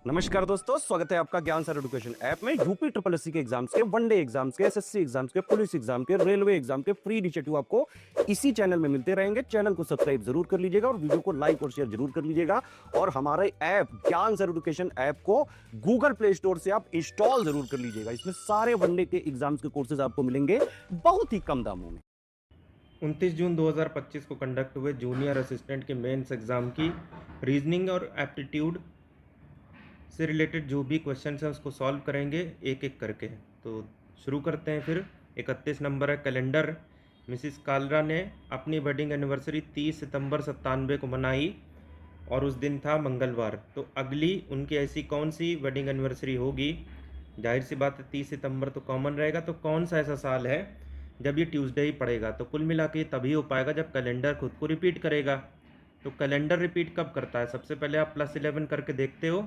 नमस्कार दोस्तों, स्वागत है आपका ज्ञान सर एजुकेशन ऐप में। यूपी ट्रिपल एससी के एग्जाम्स के, वनडे एग्जाम्स के, एसएससी एग्जाम्स के, पुलिस एग्जाम के, रेलवे एग्जाम के फ्री इनिशिएटिव आपको इसी चैनल में मिलते रहेंगे। चैनल को सब्सक्राइब जरूर कर लीजिएगा और वीडियो को लाइक और शेयर जरूर कर लीजिएगा। और हमारे ऐप ज्ञान सर एजुकेशन ऐप को गूगल प्ले स्टोर से आप इंस्टॉल जरूर कर लीजिएगा। इसमें सारे वनडे के एग्जाम्स के कोर्सेज आपको मिलेंगे बहुत ही कम दामों में। 29 जून 2025 को कंडक्ट हुए जूनियर असिस्टेंट के मेंस एग्ज़ाम की रीजनिंग और एप्टीट्यूड से रिलेटेड जो भी क्वेश्चन हैं उसको सॉल्व करेंगे एक एक करके। तो शुरू करते हैं। फिर 31 नंबर है कैलेंडर। मिसिस कालरा ने अपनी वेडिंग एनिवर्सरी 30 सितंबर 97 को मनाई और उस दिन था मंगलवार। तो अगली उनकी ऐसी कौन सी वेडिंग एनिवर्सरी होगी? जाहिर सी बात है 30 सितंबर तो कॉमन रहेगा। तो कौन सा ऐसा साल है जब ये ट्यूसडे ही पड़ेगा? तो कुल मिला के तभी हो पाएगा जब कैलेंडर खुद को रिपीट करेगा। तो कैलेंडर रिपीट कब करता है? सबसे पहले आप +11 करके देखते हो।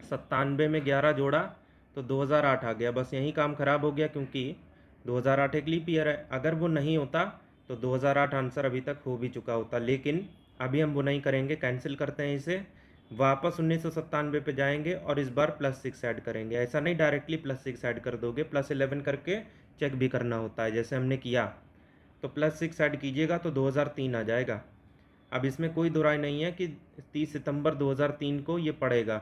97 में 11 जोड़ा तो 2008 आ गया। बस यही काम ख़राब हो गया क्योंकि 2008 एक लीप ईयर है। अगर वो नहीं होता तो 2008 आंसर अभी तक हो भी चुका होता, लेकिन अभी हम वो नहीं करेंगे। कैंसिल करते हैं इसे, वापस 1997 पे जाएंगे और इस बार +6 ऐड करेंगे। ऐसा नहीं डायरेक्टली +6 ऐड कर दोगे, +11 करके चेक भी करना होता है जैसे हमने किया। तो +6 ऐड कीजिएगा तो 2003 आ जाएगा। अब इसमें कोई दो राय नहीं है कि 30 सितंबर 2003 को ये पड़ेगा।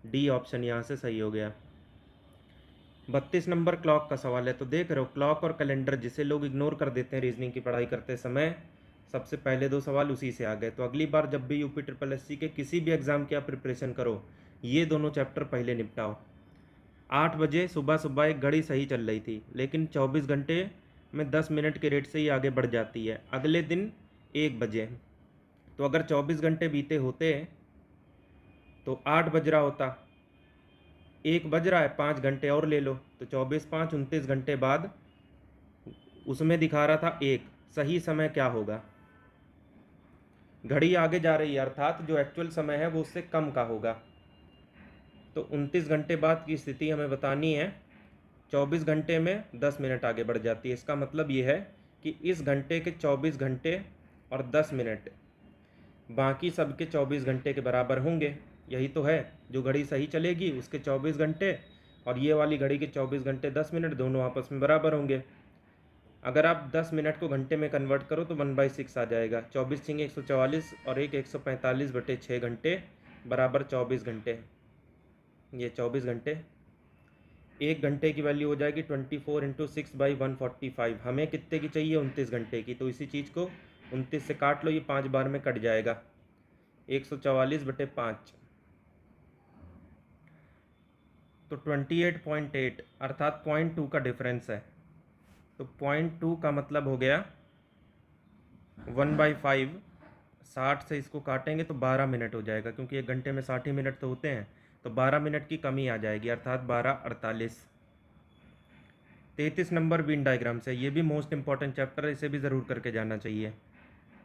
डी ऑप्शन यहाँ से सही हो गया। 32 नंबर क्लॉक का सवाल है। तो देख रहे हो क्लॉक और कैलेंडर जिसे लोग इग्नोर कर देते हैं रीजनिंग की पढ़ाई करते समय, सबसे पहले दो सवाल उसी से आ गए। तो अगली बार जब भी यूपी ट्रिपल एससी के किसी भी एग्ज़ाम की आप प्रिपरेशन करो, ये दोनों चैप्टर पहले निपटाओ। 8 बजे सुबह सुबह एक घड़ी सही चल रही थी, लेकिन 24 घंटे में 10 मिनट के रेट से ही आगे बढ़ जाती है। अगले दिन 1 बजे, तो अगर 24 घंटे बीते होते तो 8 बज रहा होता, 1 बज रहा है, 5 घंटे और ले लो तो 24 5 29 घंटे बाद उसमें दिखा रहा था 1। सही समय क्या होगा? घड़ी आगे जा रही है, अर्थात जो एक्चुअल समय है वो उससे कम का होगा। तो 29 घंटे बाद की स्थिति हमें बतानी है। 24 घंटे में 10 मिनट आगे बढ़ जाती है। इसका मतलब ये है कि इस घंटे के 24 घंटे और 10 मिनट बाकी सब के 24 घंटे के बराबर होंगे। यही तो है, जो घड़ी सही चलेगी उसके 24 घंटे और ये वाली घड़ी के 24 घंटे 10 मिनट दोनों आपस में बराबर होंगे। अगर आप 10 मिनट को घंटे में कन्वर्ट करो तो 1/6 आ जाएगा। 24 × 144 और 145/6 घंटे बराबर 24 घंटे। ये 24 घंटे, 1 घंटे की वैल्यू हो जाएगी 24 × 6/145। हमें कितने की चाहिए? 29 घंटे की। तो इसी चीज़ को 29 से काट लो, ये 5 बार में कट जाएगा। 144/5 तो 28.8 अर्थात 0.2 का डिफरेंस है। तो 0.2 का मतलब हो गया 1/5। 60 से इसको काटेंगे तो 12 मिनट हो जाएगा, क्योंकि 1 घंटे में 60 मिनट तो होते हैं। तो 12 मिनट की कमी आ जाएगी, अर्थात 12:48। 33 नंबर बीन डायग्राम से, ये भी मोस्ट इंपॉर्टेंट चैप्टर है, इसे भी ज़रूर करके जाना चाहिए।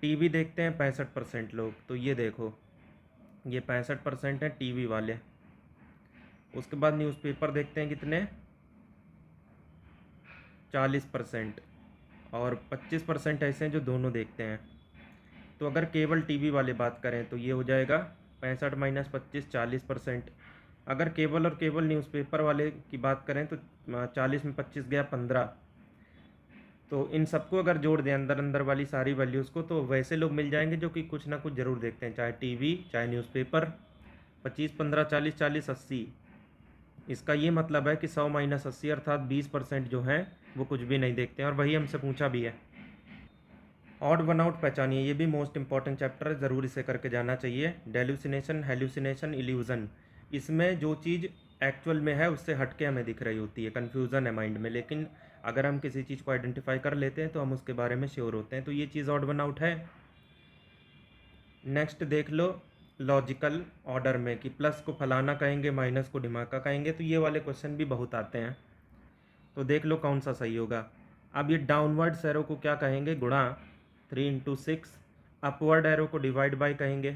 टीवी देखते हैं 65% लोग, तो ये देखो ये 65% हैं टीवी वाले। उसके बाद न्यूज़पेपर देखते हैं कितने? 40%। और 25% ऐसे हैं जो दोनों देखते हैं। तो अगर केवल टीवी वाले बात करें तो ये हो जाएगा 65 - 25 40%। अगर केवल और केवल न्यूज़पेपर वाले की बात करें तो 40 में 25 गया 15। तो इन सबको अगर जोड़ दें अंदर अंदर वाली सारी वैल्यूज़ को, तो वैसे लोग मिल जाएंगे जो कि कुछ ना कुछ ज़रूर देखते हैं, चाहे टीवी चाहे न्यूज़पेपर। 25 15 40 40 80। इसका ये मतलब है कि 100 - 80 अर्थात 20% जो हैं वो कुछ भी नहीं देखते हैं, और वही हमसे पूछा भी है। ऑड वन आउट पहचानिए, ये भी मोस्ट इंपॉर्टेंट चैप्टर है, ज़रूर इसे करके जाना चाहिए। डेल्यूसिनेशन, हेल्यूसिनेशन, इल्यूज़न, इसमें जो चीज़ एक्चुअल में है उससे हटके हमें दिख रही होती है, कन्फ्यूज़न है माइंड में, लेकिन अगर हम किसी चीज़ को आइडेंटिफाई कर लेते हैं तो हम उसके बारे में श्योर होते हैं। तो ये चीज़ ऑड वन आउट है। नेक्स्ट देख लो लॉजिकल ऑर्डर में कि प्लस को फलाना कहेंगे, माइनस को ढिमाका कहेंगे। तो ये वाले क्वेश्चन भी बहुत आते हैं, तो देख लो कौन सा सही होगा। अब ये डाउनवर्ड एरो को क्या कहेंगे? गुणा 3 × 6। अपवर्ड एरो को डिवाइड बाय कहेंगे।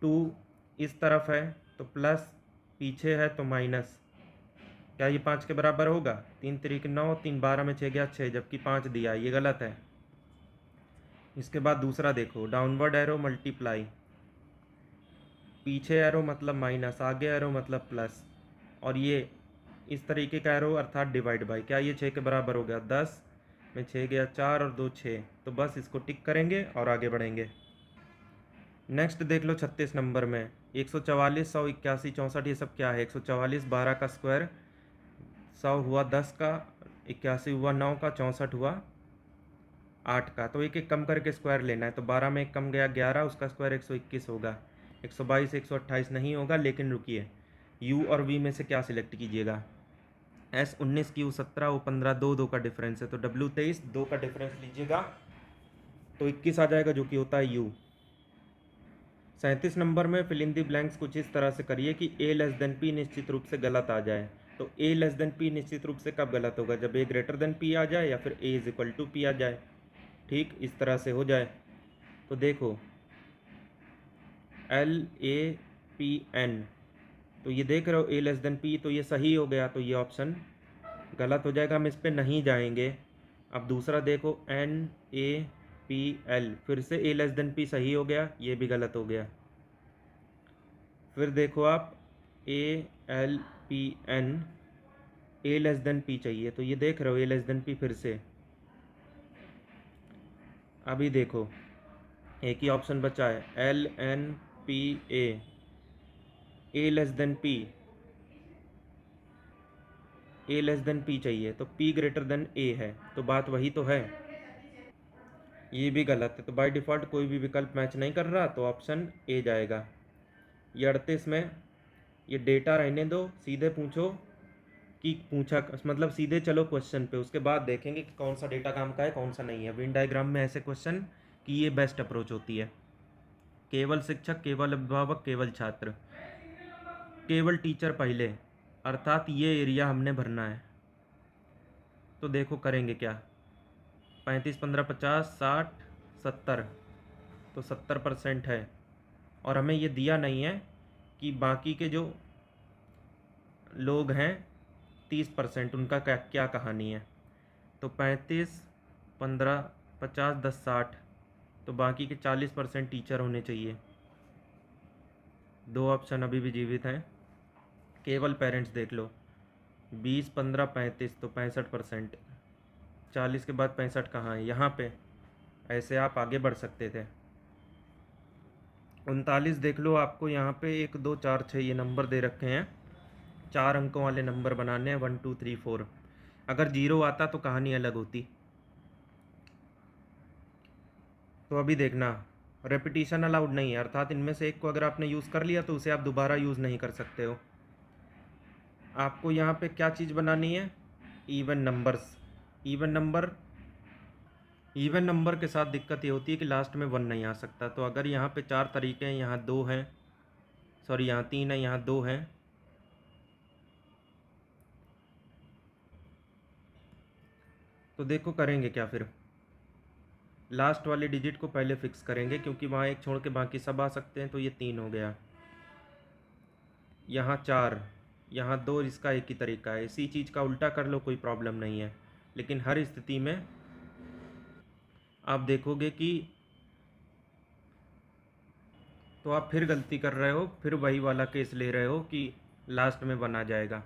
2 इस तरफ है तो प्लस, पीछे है तो माइनस। क्या ये 5 के बराबर होगा? 3 × 3 = 9, 3 12 में 6 गया 6, जबकि 5 दिया, ये गलत है। इसके बाद दूसरा देखो, डाउनवर्ड एरो मल्टीप्लाई पीछे एरो मतलब माइनस, आगे एरो मतलब प्लस, और ये इस तरीके का एरो अर्थात डिवाइड बाई। क्या ये 6 के बराबर हो गया? 10 में 6 गया 4 और 2 6, तो बस इसको टिक करेंगे और आगे बढ़ेंगे। नेक्स्ट देख लो 36 नंबर में 144, 100, 81, 64, ये सब क्या है? 144 12 का स्क्वायर, 100 हुआ 10 का, 81 हुआ 9 का, 64 हुआ 8 का। तो एक एक कम करके स्क्वायर लेना है। तो 12 में एक कम गया 11, उसका स्क्वायर 121 होगा। 122 128 नहीं होगा, लेकिन रुकिए, u और v में से क्या सिलेक्ट कीजिएगा? s 19, q 17, o 15, 2 2 का डिफरेंस है, तो w 23, 2 का डिफरेंस लीजिएगा तो 21 आ जाएगा, जो कि होता है u। 37 नंबर में फिल इन दी ब्लैंक्स कुछ इस तरह से करिए कि a लेस देन p निश्चित रूप से गलत आ जाए। तो a लेस देन p निश्चित रूप से कब गलत होगा? जब a ग्रेटर देन p आ जाए या फिर a is equal to p आ जाए। ठीक, इस तरह से हो जाए। तो देखो LAPN, तो ये देख रहे हो a लेस देन p, तो ये सही हो गया, तो ये ऑप्शन गलत हो जाएगा, हम इस पर नहीं जाएंगे। अब दूसरा देखो NAPL, फिर से a लेस देन p सही हो गया, ये भी गलत हो गया। फिर देखो आप ALPN, a less than p चाहिए, तो ये देख रहे हो a लेस देन p फिर से। अभी देखो एक ही ऑप्शन बचा है LNPA, a less than p, a less than p चाहिए, तो p ग्रेटर देन a है, तो बात वही तो है। ये भी गलत है, तो बाय डिफ़ॉल्ट कोई भी विकल्प मैच नहीं कर रहा, तो ऑप्शन ए जाएगा। ये 38 में ये डेटा रहने दो, सीधे पूछो कि पूछा, मतलब सीधे चलो क्वेश्चन पे, उसके बाद देखेंगे कि कौन सा डेटा काम का है कौन सा नहीं है। वेन डायग्राम में ऐसे क्वेश्चन की ये बेस्ट अप्रोच होती है। केवल शिक्षक, केवल अभिभावक, केवल छात्र, केवल टीचर पहले, अर्थात ये एरिया हमने भरना है। तो देखो करेंगे क्या? 35 15 50 60 70, तो 70% है, और हमें ये दिया नहीं है कि बाकी के जो लोग हैं 30%, उनका क्या क्या कहानी है। तो 35 15 50 10 60, तो बाकी के 40% टीचर होने चाहिए। दो ऑप्शन अभी भी जीवित हैं। केवल पेरेंट्स देख लो, 20 15 35, तो 65%। 40 के बाद 65 कहाँ है? यहाँ पे। ऐसे आप आगे बढ़ सकते थे। 39 देख लो, आपको यहाँ पे 1 2 4 6 ये नंबर दे रखे हैं, 4 अंकों वाले नंबर बनाने हैं, 1 2 3 4। अगर 0 आता तो कहानी अलग होती। तो अभी देखना, रेपिटेशन अलाउड नहीं है, अर्थात इनमें से एक को अगर आपने यूज़ कर लिया तो उसे आप दोबारा यूज़ नहीं कर सकते हो। आपको यहाँ पे क्या चीज़ बनानी है? Even numbers. इवन नंबर के साथ दिक्कत ये होती है कि लास्ट में 1 नहीं आ सकता। तो अगर यहाँ पे 4 तरीके हैं, यहाँ 2 हैं, सॉरी यहाँ 3 है, यहाँ 2 हैं, तो देखो करेंगे क्या? फिर लास्ट वाले डिजिट को पहले फिक्स करेंगे, क्योंकि वहाँ एक छोड़ के बाकी सब आ सकते हैं। तो ये 3 हो गया, यहाँ 4, यहाँ 2, इसका एक ही तरीका है। इसी चीज़ का उल्टा कर लो, कोई प्रॉब्लम नहीं है, लेकिन हर स्थिति में आप देखोगे कि तो आप फिर गलती कर रहे हो, फिर वही वाला केस ले रहे हो कि लास्ट में 1 आ जाएगा।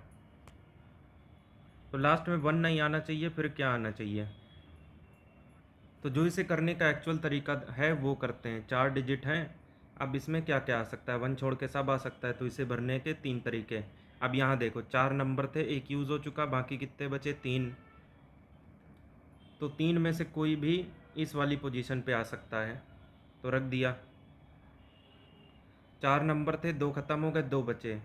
तो लास्ट में 1 नहीं आना चाहिए, फिर क्या आना चाहिए? तो जो इसे करने का एक्चुअल तरीका है वो करते हैं। 4 डिजिट हैं, अब इसमें क्या क्या आ सकता है? 1 छोड़ के सब आ सकता है, तो इसे भरने के 3 तरीके। अब यहाँ देखो 4 नंबर थे, एक यूज़ हो चुका, बाकी कितने बचे? 3। तो 3 में से कोई भी इस वाली पोजीशन पे आ सकता है, तो रख दिया। 4 नंबर थे, 2 ख़त्म हो गए, 2 बचे।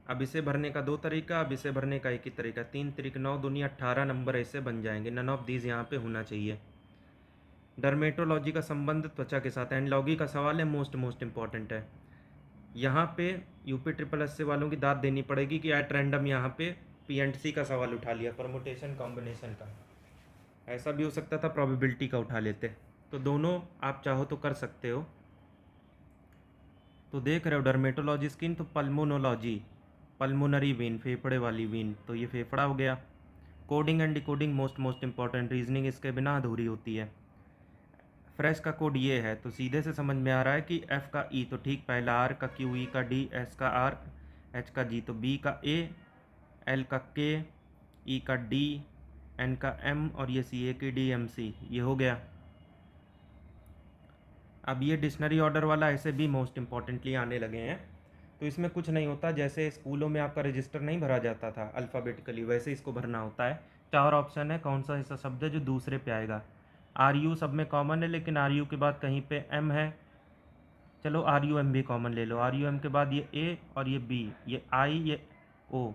अब इसे भरने का 2 तरीका, अब इसे भरने का एक ही तरीका। 3 3 9 दूनी 18 नंबर ऐसे बन जाएंगे। नन ऑफ दीज यहाँ पे होना चाहिए। डर्मेटोलॉजी का संबंध त्वचा के साथ। एंडलॉगी का सवाल है, मोस्ट इम्पॉर्टेंट है। यहाँ पे यूपी ट्रिपल एस वालों की दाद देनी पड़ेगी कि एट रैंडम यहाँ पे PNC का सवाल उठा लिया, परमुटेशन कॉम्बिनेशन का। ऐसा भी हो सकता था प्रोबेबिलिटी का उठा लेते। तो दोनों आप चाहो तो कर सकते हो। तो देख रहे हो डर्मेटोलॉजी स्किन, तो पल्मोनोलॉजी, पल्मोनरी वेन, फेफड़े वाली वेन, तो ये फेफड़ा हो गया। Coding and decoding most important, reasoning इसके बिना अधूरी होती है। फ्रेश का कोड ये है, तो सीधे से समझ में आ रहा है कि एफ का ई तो ठीक, पहला आर का क्यू, ई का डी, एस का आर, एच का जी, तो बी का ए, एल का के, ई का डी, एन का एम और ये सी ए की डी एम सी, ये हो गया। अब ये डिक्शनरी ऑर्डर वाला ऐसे भी मोस्ट इम्पॉर्टेंटली आने लगे हैं, तो इसमें कुछ नहीं होता, जैसे स्कूलों में आपका रजिस्टर नहीं भरा जाता था अल्फ़ाबेटिकली, वैसे इसको भरना होता है। 4 ऑप्शन है, कौन सा ऐसा शब्द है जो दूसरे पे आएगा। आर यू सब में कॉमन है, लेकिन आर यू के बाद कहीं पे एम है, चलो आर यू एम भी कॉमन ले लो। आर यू एम के बाद ये ए और ये बी, ये आई, ये ओ,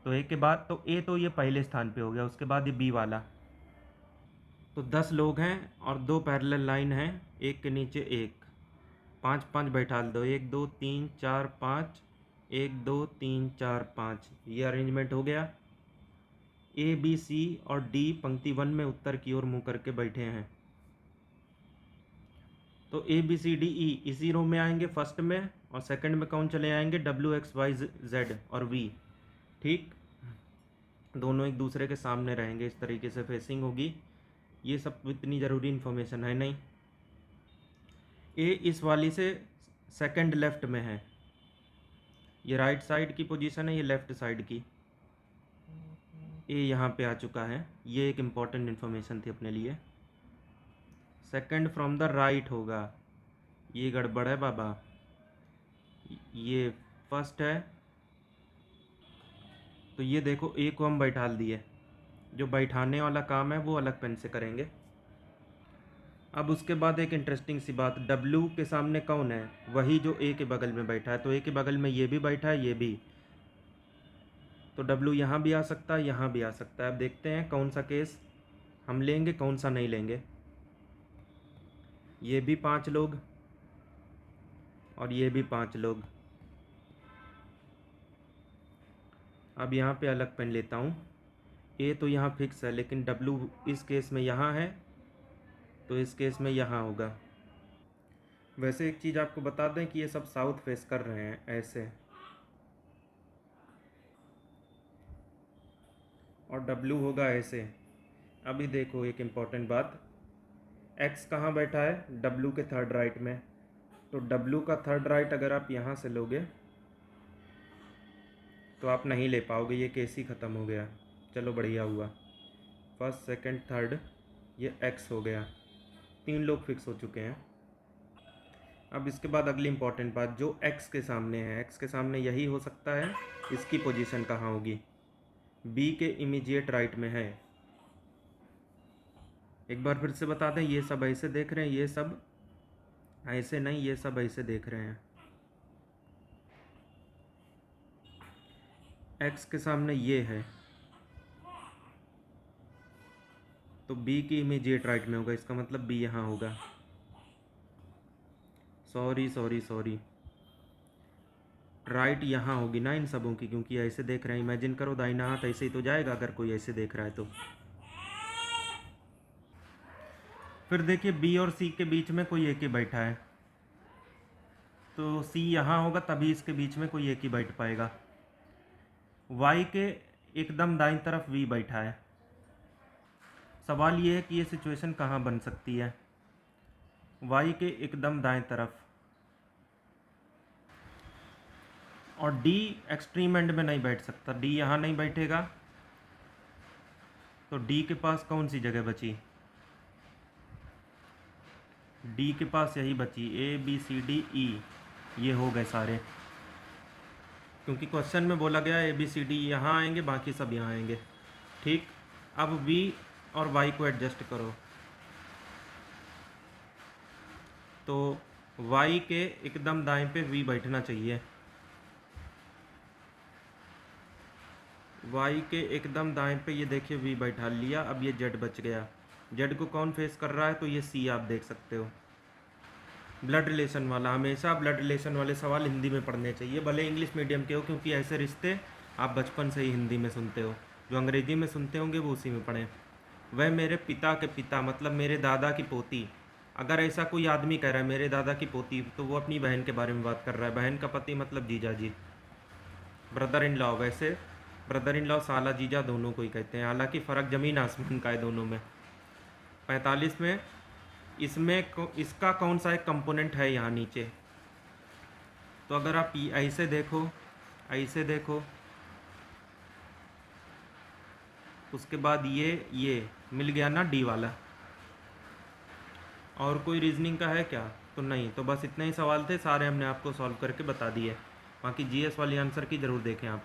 तो ए के बाद तो ए तो ये पहले स्थान पे हो गया, उसके बाद ये बी वाला। तो 10 लोग हैं और 2 पैरेलल लाइन हैं, एक के नीचे एक, 5 5 बैठा दो, 1 2 3 4 5, 1 2 3 4 5, ये अरेंजमेंट हो गया। ए बी सी और डी पंक्ति 1 में उत्तर की ओर मुंह करके बैठे हैं, तो A B C D E इसी रो में आएंगे फर्स्ट में, और सेकंड में कौन चले आएंगे, डब्ल्यू एक्स वाई जेड और वी, ठीक, दोनों एक दूसरे के सामने रहेंगे, इस तरीके से फेसिंग होगी। ये सब इतनी ज़रूरी इन्फॉर्मेशन है नहीं। ए इस वाली से सेकंड लेफ्ट में है, ये राइट साइड की पोजीशन है, ये लेफ्ट साइड की, ए यहाँ पे आ चुका है, ये एक इम्पॉर्टेंट इन्फॉर्मेशन थी अपने लिए। सेकंड फ्रॉम द राइट होगा, ये गड़बड़ है बाबा, ये फर्स्ट है, तो ये देखो ए को हम बैठाल दिए, जो बैठाने वाला काम है वो अलग पेन से करेंगे। अब उसके बाद एक इंटरेस्टिंग सी बात, W के सामने कौन है, वही जो ए के बगल में बैठा है, तो ए के बगल में ये भी बैठा है, ये भी, तो W यहाँ भी आ सकता है, यहाँ भी आ सकता है। अब देखते हैं कौन सा केस हम लेंगे, कौन सा नहीं लेंगे। ये भी 5 लोग और ये भी 5 लोग। अब यहाँ पे अलग पेन लेता हूँ, ए तो यहाँ फिक्स है, लेकिन W इस केस में यहाँ है, तो इस केस में यहाँ होगा। वैसे एक चीज़ आपको बता दें कि ये सब साउथ फेस कर रहे हैं ऐसे, और W होगा ऐसे। अभी देखो एक इम्पॉर्टेंट बात, X कहाँ बैठा है, W के थर्ड राइट में, तो W का थर्ड राइट अगर आप यहाँ से लोगे तो आप नहीं ले पाओगे, ये केस ही ख़त्म हो गया। चलो बढ़िया हुआ, फर्स्ट सेकंड थर्ड ये X हो गया, 3 लोग फिक्स हो चुके हैं। अब इसके बाद अगली इम्पॉर्टेंट बात, जो X के सामने है, X के सामने यही हो सकता है, इसकी पोजीशन कहाँ होगी, B के इमीडिएट राइट में है। एक बार फिर से बता दें, ये सब ऐसे देख रहे हैं, ये सब ऐसे नहीं, ये सब ऐसे देख रहे हैं। X के सामने ये है, तो B की इमीडिएट राइट में होगा, इसका मतलब B यहाँ होगा। सॉरी, राइट यहाँ होगी ना इन सबों की, क्योंकि ऐसे देख रहे हैं। इमेजिन करो दाहिना हाथ ऐसे ही तो जाएगा अगर कोई ऐसे देख रहा है तो। फिर देखिए B और C के बीच में कोई एक ही बैठा है, तो C यहाँ होगा, तभी इसके बीच में कोई एक ही बैठ पाएगा। Y के एकदम दाईं तरफ V बैठा है। सवाल ये है कि ये सिचुएशन कहाँ बन सकती है, Y के एकदम दाएं तरफ, और D एक्सट्रीम एंड में नहीं बैठ सकता, D यहाँ नहीं बैठेगा, तो D के पास कौन सी जगह बची, D के पास यही बची, A B C D E, ये हो गए सारे, क्योंकि क्वेश्चन में बोला गया A B C D यहाँ आएंगे, बाकी सब यहाँ आएंगे, ठीक। अब V और Y को एडजस्ट करो, तो Y के एकदम दाएं पे V बैठना चाहिए, Y के एकदम दाएं पे ये देखिए V बैठा लिया। अब ये Z बच गया, Z को कौन फेस कर रहा है, तो ये C आप देख सकते हो। ब्लड रिलेशन वाला, हमेशा ब्लड रिलेशन वाले सवाल हिंदी में पढ़ने चाहिए, भले इंग्लिश मीडियम के हो, क्योंकि ऐसे रिश्ते आप बचपन से ही हिंदी में सुनते हो, जो अंग्रेजी में सुनते होंगे वो उसी में पढ़ें। वह मेरे पिता के पिता मतलब मेरे दादा की पोती, अगर ऐसा कोई आदमी कह रहा है मेरे दादा की पोती, तो वो अपनी बहन के बारे में बात कर रहा है। बहन का पति मतलब जीजा जी, ब्रदर इन लॉ। वैसे ब्रदर इन लॉ साला जीजा दोनों को ही कहते हैं, हालांकि फ़र्क ज़मीन आसमान का है दोनों में। 45 में इसका कौन सा एक कंपोनेंट है यहाँ नीचे। तो अगर आप ऐसे देखो उसके बाद ये मिल गया ना डी वाला। और कोई रीजनिंग का है क्या? तो नहीं। तो बस इतने ही सवाल थे, सारे हमने आपको सॉल्व करके बता दिए। बाकी जीएस वाली आंसर की ज़रूर देखें आप।